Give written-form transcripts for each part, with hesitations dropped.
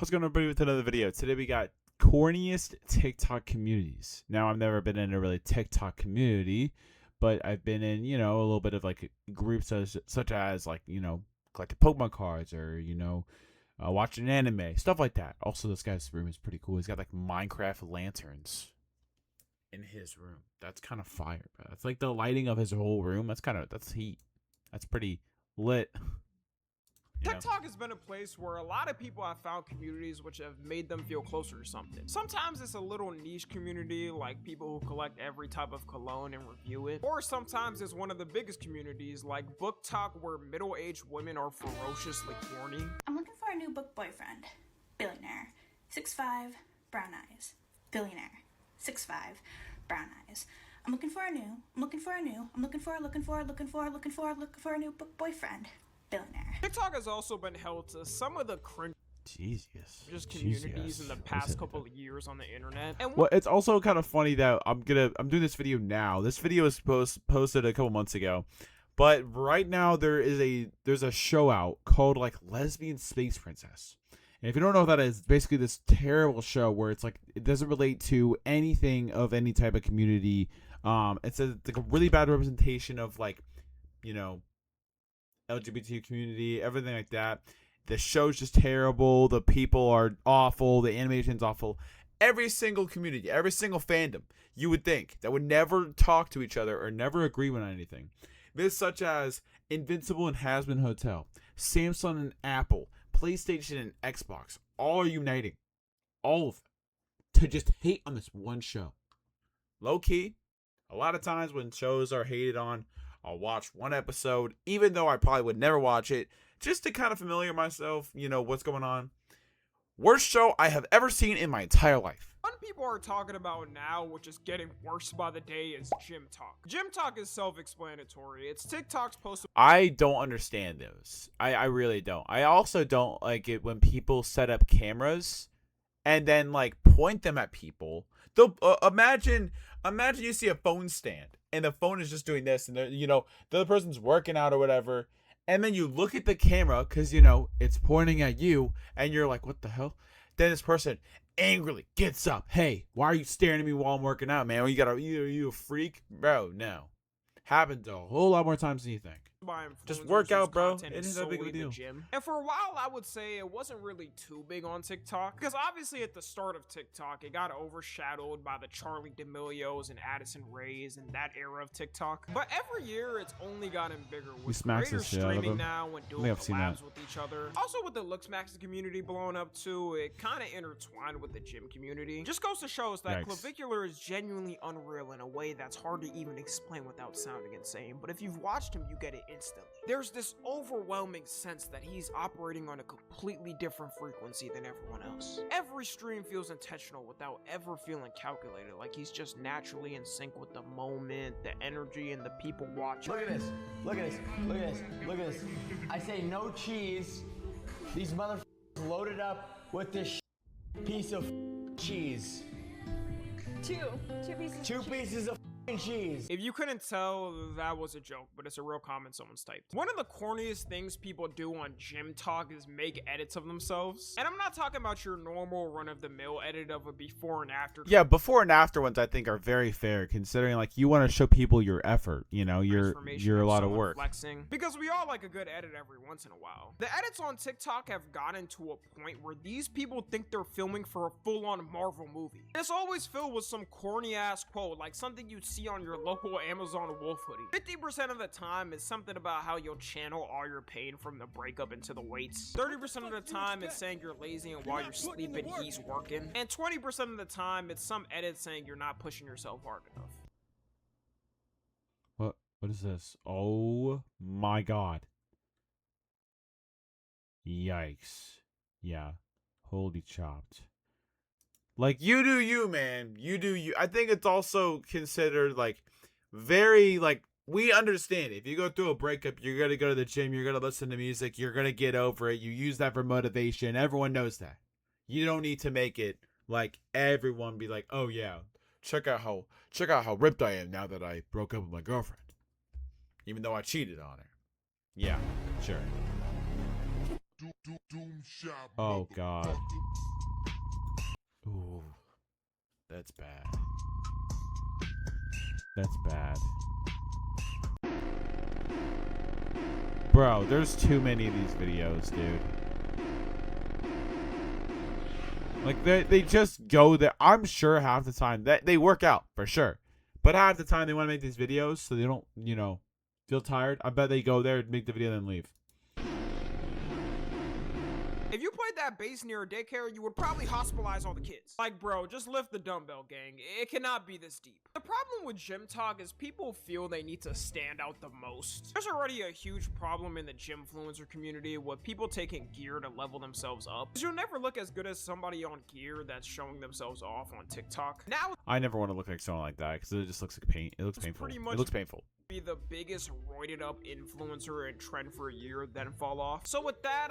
How's it going, everybody, with another video? Today we got corniest TikTok communities. Now, I've never been in a really TikTok community, but I've been in, a little bit of like groups such as like, collecting Pokemon cards or, watching anime, stuff like that. Also, this guy's room is pretty cool. He's got like Minecraft lanterns in his room. That's kind of fire, bro. That's like the lighting of his whole room. That's heat. That's pretty lit. TikTok has been a place where a lot of people have found communities which have made them feel closer to something. Sometimes it's a little niche community, like people who collect every type of cologne and review it. Or sometimes it's one of the biggest communities, like book talk, where middle-aged women are ferociously corny. I'm looking for a new book boyfriend. Billionaire. 6'5", brown eyes. Billionaire. 6'5", brown eyes. I'm looking for a new book boyfriend. Billionaire. TikTok has also been held to some of the cringe communities in the past couple of years on the internet. And well, it's also kind of funny that I'm doing this video now. This video was posted a couple months ago, but right now there's a show out called like Lesbian Space Princess. And if you don't know what that is, basically this terrible show where it's like it doesn't relate to anything of any type of community. It's like a really bad representation of like, LGBT community, everything like that. The show's just terrible. The people are awful. The animation's awful. Every single community, every single fandom, you would think that would never talk to each other or never agree on anything. This such as Invincible and Hasbin Hotel, Samsung and Apple, PlayStation and Xbox, all uniting, all of them, to just hate on this one show. Low key, a lot of times when shows are hated on, I'll watch one episode, even though I probably would never watch it, just to kind of familiar myself, what's going on. Worst show I have ever seen in my entire life. One people are talking about now, which is getting worse by the day, is Gym Talk. Gym Talk is self-explanatory. It's TikTok's post. I don't understand those. I really don't. I also don't like it when people set up cameras and then like point them at people. They'll imagine you see a phone stand and the phone is just doing this, and the other person's working out or whatever, and then you look at the camera because it's pointing at you, and you're like, what the hell? Then this person angrily gets up. Hey, why are you staring at me while I'm working out, man? You a freak, bro? No, happens a whole lot more times than you think. Just work out, bro. It isn't that big of a deal. And for a while, I would say it wasn't really too big on TikTok, because obviously at the start of TikTok, it got overshadowed by the Charlie D'Amelios and Addison Rays and that era of TikTok. But every year, it's only gotten bigger with creators streaming now and doing collabs with each other. Also, with the Looksmax's community blowing up too, it kind of intertwined with the gym community. Just goes to show us that Clavicular is genuinely unreal in a way that's hard to even explain without sounding insane. But if you've watched him, you get it instantly. There's this overwhelming sense that he's operating on a completely different frequency than everyone else. Every stream feels intentional without ever feeling calculated, like he's just naturally in sync with the moment, the energy, and the people watching. Look at this, look at this, look at this, look at this. I say no cheese. These motherfuckers loaded up with this piece of cheese. Two pieces of cheese. If you couldn't tell, that was a joke, but it's a real comment someone's typed. One of the corniest things people do on Gym Talk is make edits of themselves. And I'm not talking about your normal run-of-the-mill edit of a before and after. Yeah, before and after ones I think are very fair, considering like you want to show people your effort, you're a lot of work. Flexing. Because we all like a good edit every once in a while. The edits on TikTok have gotten to a point where these people think they're filming for a full-on Marvel movie. It's always filled with some corny-ass quote, like something you'd see on your local Amazon Wolf hoodie. 50% of the time is something about how you'll channel all your pain from the breakup into the weights. 30% of the time it's saying you're lazy and while you're sleeping he's working. And 20% of the time it's some edit saying you're not pushing yourself hard enough. What is this? Oh my god. Yikes. Yeah. Holy chopped. Like, you do you, man. You do you. I think it's also considered, like, very, like, we understand. If you go through a breakup, you're going to go to the gym, you're going to listen to music, you're going to get over it. You use that for motivation. Everyone knows that. You don't need to make it, like, everyone be like, oh, yeah, check out how ripped I am now that I broke up with my girlfriend. Even though I cheated on her. Yeah, sure. Oh, God. That's bad. That's bad. Bro, there's too many of these videos, dude. Like, they just go there. I'm sure half the time that they work out, for sure. But half the time they want to make these videos so they don't, you know, feel tired. I bet they go there, make the video, then leave. If you played that bass near a daycare, you would probably hospitalize all the kids. Like, bro, just lift the dumbbell, gang. It cannot be this deep. The problem with gym talk is people feel they need to stand out the most. There's already a huge problem in the gymfluencer community with people taking gear to level themselves up. Because you'll never look as good as somebody on gear that's showing themselves off on TikTok. Now, I never want to look like someone like that because it just looks like pain. It looks painful. pretty It much looks painful. be the biggest roided up influencer and trend for a year, then fall off. So with that,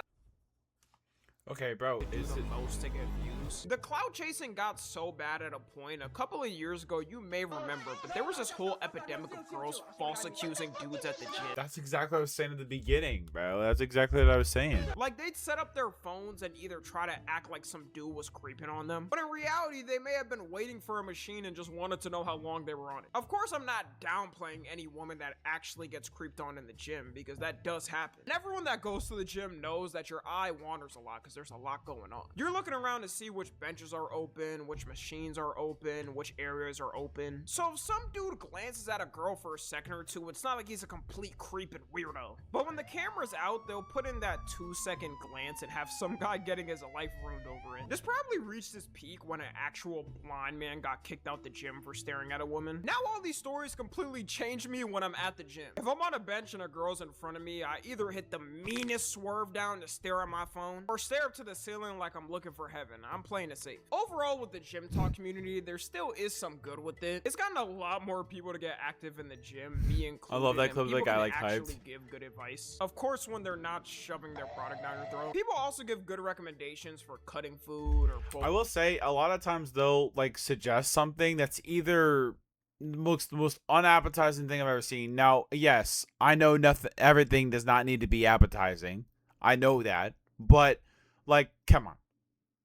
Okay, bro. is the most to get views. The cloud chasing got so bad at a point a couple of years ago, you may remember, but there was this whole epidemic of girls false accusing dudes at the gym. That's exactly what I was saying at the beginning, bro. That's exactly what I was saying. Like, they'd set up their phones and either try to act like some dude was creeping on them, but in reality, they may have been waiting for a machine and just wanted to know how long they were on it. Of course, I'm not downplaying any woman that actually gets creeped on in the gym, because that does happen. And everyone that goes to the gym knows that your eye wanders a lot, because there's a lot going on. You're looking around to see which benches are open, which machines are open, which areas are open. So if some dude glances at a girl for a second or two, it's not like he's a complete creep and weirdo. But when the camera's out, they'll put in that 2-second glance and have some guy getting his life ruined over it. This probably reached its peak when an actual blind man got kicked out the gym for staring at a woman. Now all these stories completely change me when I'm at the gym. If I'm on a bench and a girl's in front of me, I either hit the meanest swerve down to stare at my phone, or stare up to the ceiling like I'm looking for heaven. I'm playing it safe. Overall, with the gym talk community, there still is some good with it. It's gotten a lot more people to get active in the gym, me included. I love that clip that guy like actually hyped. give good advice. Of course, when they're not shoving their product down your throat. People also give good recommendations for cutting food or bulk. I will say a lot of times they'll like suggest something that's either the most unappetizing thing I've ever seen. Now, yes, I know everything does not need to be appetizing. I know that, but like, come on,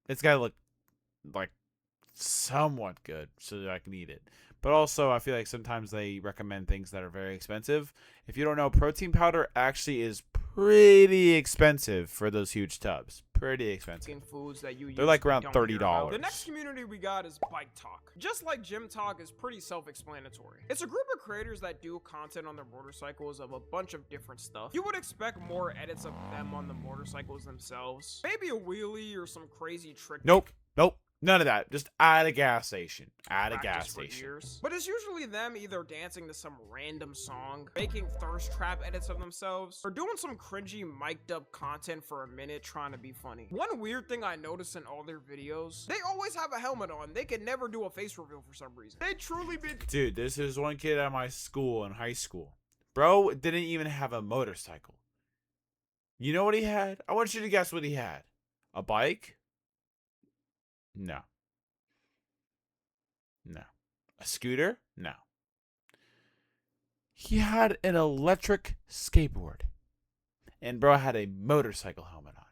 it's gotta look like somewhat good so that I can eat it. But also, I feel like sometimes they recommend things that are very expensive. If you don't know, protein powder actually is pretty expensive for those huge tubs. Pretty expensive. Foods that you They're like usually around don't hear about. $30. The next community we got is Bike Talk. Just like Gym Talk is pretty self-explanatory. It's a group of creators that do content on their motorcycles of a bunch of different stuff. You would expect more edits of them on the motorcycles themselves. Maybe a wheelie or some crazy trick. Nope. None of that. Just at a gas station. At a gas practice for station. years. But it's usually them either dancing to some random song, making thirst trap edits of themselves, or doing some cringy mic'd up content for a minute trying to be funny. One weird thing I notice in all their videos, they always have a helmet on. They can never do a face reveal for some reason. They truly be— Dude, this is one kid at my school in high school. Bro didn't even have a motorcycle. You know what he had? I want you to guess what he had. A bike? No. A scooter? No. He had an electric skateboard. And bro had a motorcycle helmet on.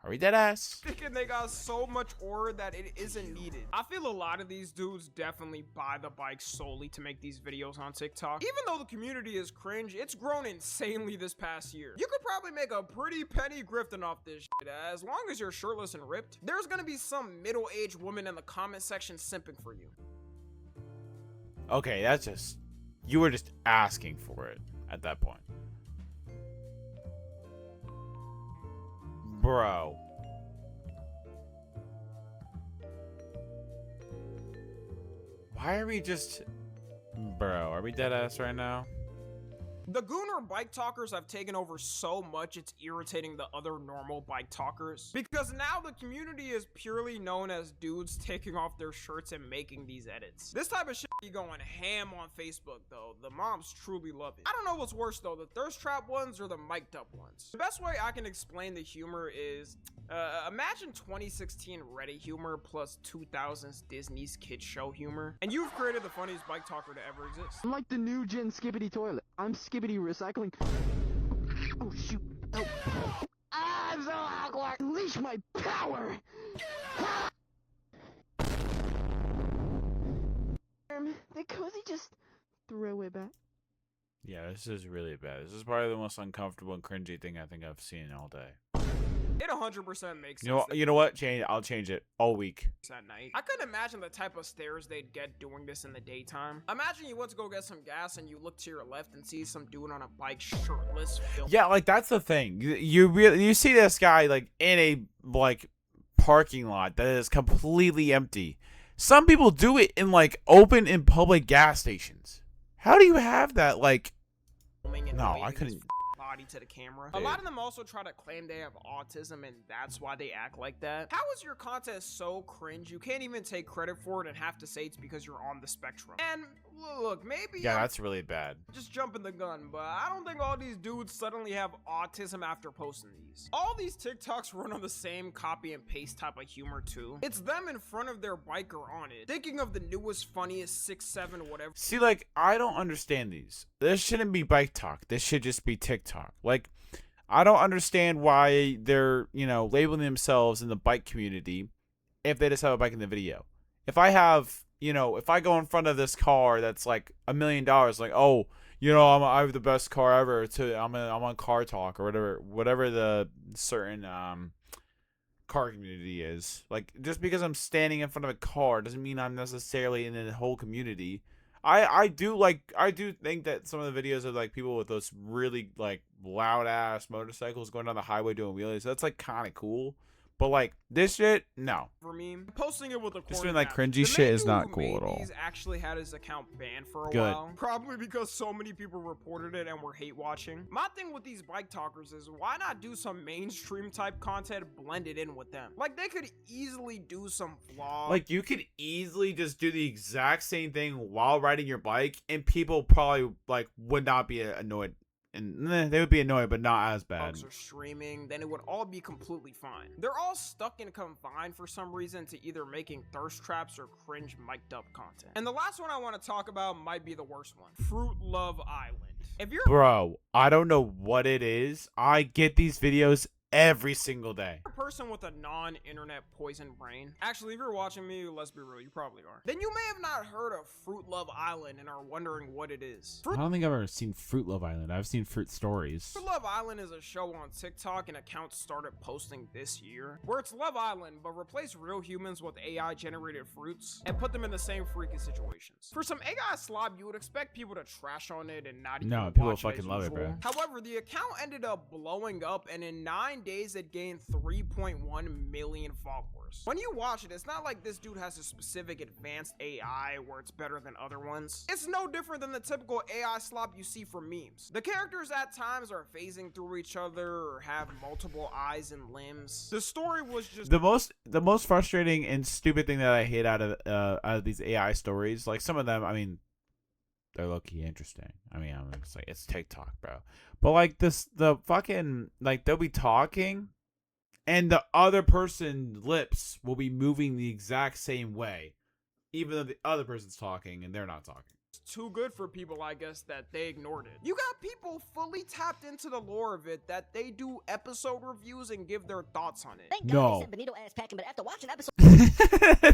Are we dead ass? thinking they got so much ore that it isn't needed. I feel a lot of these dudes definitely buy the bike solely to make these videos on TikTok. Even though the community is cringe, it's grown insanely this past year. You could probably make a pretty penny grifting off this shit. As long as you're shirtless and ripped, there's gonna be some middle-aged woman in the comment section simping for you. Okay, that's just... You were just asking for it at that point. Bro. Why are we just... Bro, are we dead ass right now? The Gooner bike talkers have taken over so much it's irritating the other normal bike talkers. Because now the community is purely known as dudes taking off their shirts and making these edits. This type of shit be going ham on Facebook though. The moms truly love it. I don't know what's worse though, the thirst trap ones or the mic'd up ones. The best way I can explain the humor is, imagine 2016 Reddit humor plus 2000s Disney's kids show humor. And you've created the funniest bike talker to ever exist. I'm like the new gen Skibbity toilet. I'm Skibbity recycling. Oh shoot. Oh. I'm so awkward. Unleash my power. Railway back. Yeah, this is really bad. This is probably the most uncomfortable and cringy thing I think I've seen all day. It 100% makes sense. You know what? I'll change it all week. At night. I couldn't imagine the type of stares they'd get doing this in the daytime. Imagine you went to go get some gas and you look to your left and see some dude on a bike shirtless. Yeah, like that's the thing. You see this guy like in a like parking lot that is completely empty. Some people do it in like open and public gas stations. How do you have that? Like, no, I couldn't. Body to the camera. Dude. A lot of them also try to claim they have autism and that's why they act like that. How is your content so cringe you can't even take credit for it and have to say it's because you're on the spectrum? And look, maybe Yeah, that's really bad. just jumping the gun, but I don't think all these dudes suddenly have autism after posting these. All these TikToks run on the same copy and paste type of humor too. It's them in front of their bike or on it, thinking of the newest, funniest 6'7", whatever. See, like, I don't understand these. This shouldn't be bike talk. This should just be TikTok. Like, I don't understand why they're, labeling themselves in the bike community if they just have a bike in the video. If I have, if I go in front of this car that's like $1 million, like, oh, I have the best car ever. I'm on Car Talk or whatever the certain car community is. Like, just because I'm standing in front of a car doesn't mean I'm necessarily in the whole community. I do think that some of the videos of like people with those really like loud ass motorcycles going down the highway doing wheelies, that's like kind of cool. But like this shit, no. For me, posting it with a just doing like cringy shit is not cool at all. He's actually had his account banned for a Good. while, probably because so many people reported it and were hate watching. My thing with these bike talkers is why not do some mainstream type content blended in with them? Like they could easily do some vlogs. Like you could easily just do the exact same thing while riding your bike, and people probably like would not be annoyed. And they would be annoyed, but not as bad. Or streaming, then it would all be completely fine. They're all stuck and confined for some reason to either making thirst traps or cringe mic'd up content. And the last one I want to talk about might be the worst one. Fruit Love Island. If you're Bro, I don't know what it is. I get these videos every single day. a person with a non-internet poison brain, actually if you're watching me, let's be real, you probably are, then you may have not heard of Fruit Love Island and are wondering what it is. I don't think I've ever seen Fruit Love Island. I've seen Fruit Stories. Fruit Love Island is a show on TikTok and accounts started posting this year, where it's Love Island but replace real humans with AI generated fruits and put them in the same freaky situations. For some AI slob, you would expect people to trash on it and not even No, people watch fucking as love it, bro. usual. However, the account ended up blowing up and in 9 days it gained 3.1 million followers. When you watch it, it's not like this dude has a specific advanced AI where it's better than other ones. It's no different than the typical AI slop you see for memes. The characters at times are phasing through each other or have multiple eyes and limbs. The story was just The most frustrating and stupid thing that I hate out of these AI stories, like some of them, I mean, they're low-key interesting. I mean, I'm just like, it's TikTok, bro. But like the fucking, like they'll be talking and the other person's lips will be moving the exact same way, even though the other person's talking and they're not talking. too good for people, I guess, that they ignored it. You got people fully tapped into the lore of it that they do episode reviews and give their thoughts on it. Thank No. God they sent Benito ass packing, but after watching episode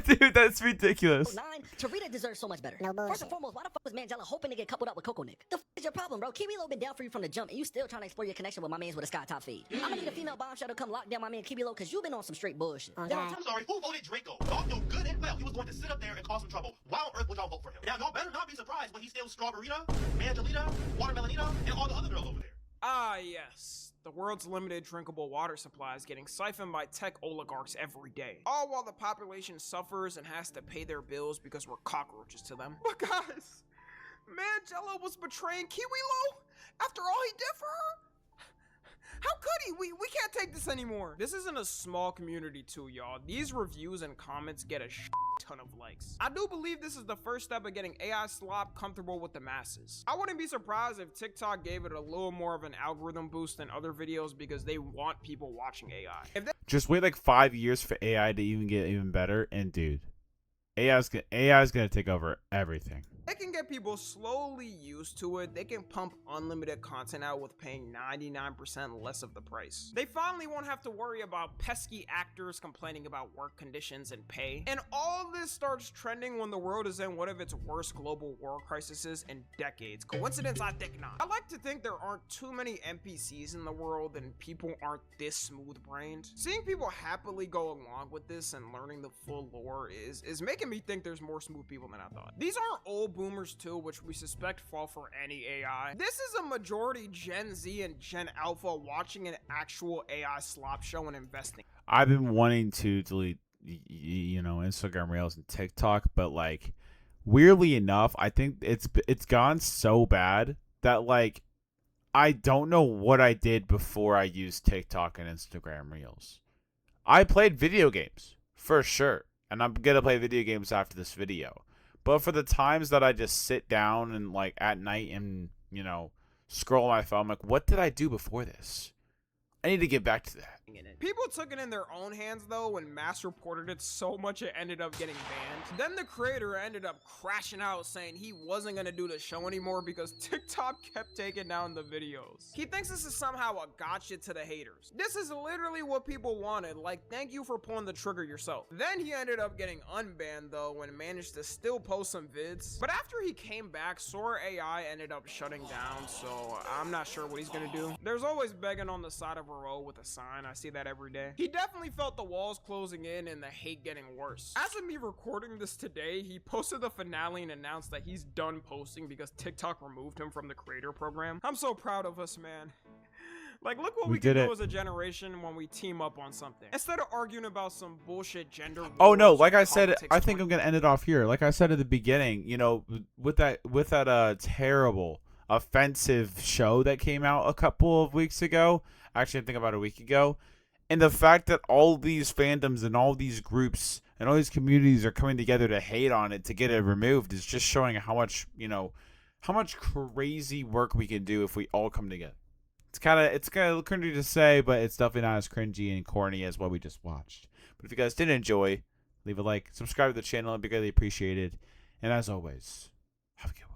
Dude, that's ridiculous. 9, Tarita deserves so much better. No bullshit. First and foremost, why the fuck was Mangella hoping to get coupled up with Coco Nick? The fuck is your problem, bro? Kiwilo been down for you from the jump, and you still trying to explore your connection with my mans with a sky top feed. I'm gonna need a female bombshell to come lock down my man Kiwilo, cause you been on some straight bullshit. Oh, Then on God. top I'm sorry, who voted Draco? Y'all knew good and well he was going to sit up there and cause some trouble. Why on earth would y'all vote for him? Now, y'all better not be surprised when he steals Strawberryna, Mangelina, Watermelonina, and all the other girls over there. Ah, yes. The world's limited drinkable water supply is getting siphoned by tech oligarchs every day. All while the population suffers and has to pay their bills because we're cockroaches to them. But guys, Mangella was betraying Kiwilo after all he did for her? How could he? We can't take this anymore. This isn't a small community too, y'all. These reviews and comments get a ton of likes. I do believe this is the first step of getting AI slop comfortable with the masses. I wouldn't be surprised if TikTok gave it a little more of an algorithm boost than other videos because they want people watching AI. If they Just wait like 5 years for AI to even get even better, and dude, AI is gonna take over everything. It can get people slowly used to it. They can pump unlimited content out with paying 99% less of the price. They finally won't have to worry about pesky actors complaining about work conditions and pay. And all this starts trending when the world is in one of its worst global war crises in decades. Coincidence? I think not. I like to think there aren't too many NPCs in the world and people aren't this smooth-brained. Seeing people happily go along with this and learning the full lore is making me think there's more smooth people than I thought. These aren't old boomers too, which we suspect fall for any AI. This is a majority Gen Z and Gen Alpha watching an actual AI slop show and investing. I've been wanting to delete, Instagram Reels and TikTok, but like, weirdly enough, I think it's gone so bad that like, I don't know what I did before I used TikTok and Instagram Reels. I played video games for sure, and I'm gonna play video games after this video. But for the times that I just sit down and like at night and scroll my phone, I'm like, what did I do before this? I need to get back to that. People took it in their own hands though when Mass reported it so much it ended up getting banned. Then the creator ended up crashing out saying he wasn't gonna do the show anymore because TikTok kept taking down the videos. He thinks this is somehow a gotcha to the haters. This is literally what people wanted, like thank you for pulling the trigger yourself. Then he ended up getting unbanned though and managed to still post some vids. But after he came back, Sora AI ended up shutting down, so I'm not sure what he's gonna do. There's always begging on the side of a road with a sign. I see that every day. He definitely felt the walls closing in and the hate getting worse. As of me recording this today, he posted the finale and announced that he's done posting because TikTok removed him from the creator program. I'm so proud of us, man. Like, look what we can do as a generation when we team up on something. Instead of arguing about some bullshit gender. Oh no, like I said, I think I'm gonna end it off here. Like I said at the beginning, with that terrible, offensive show that came out a couple of weeks ago. Actually, I think about a week ago. And the fact that all these fandoms and all these groups and all these communities are coming together to hate on it to get it removed is just showing how much, how much crazy work we can do if we all come together. It's kind of cringy to say, but it's definitely not as cringy and corny as what we just watched. But if you guys did enjoy, leave a like, subscribe to the channel, it'd be greatly appreciated. And as always, have a good one.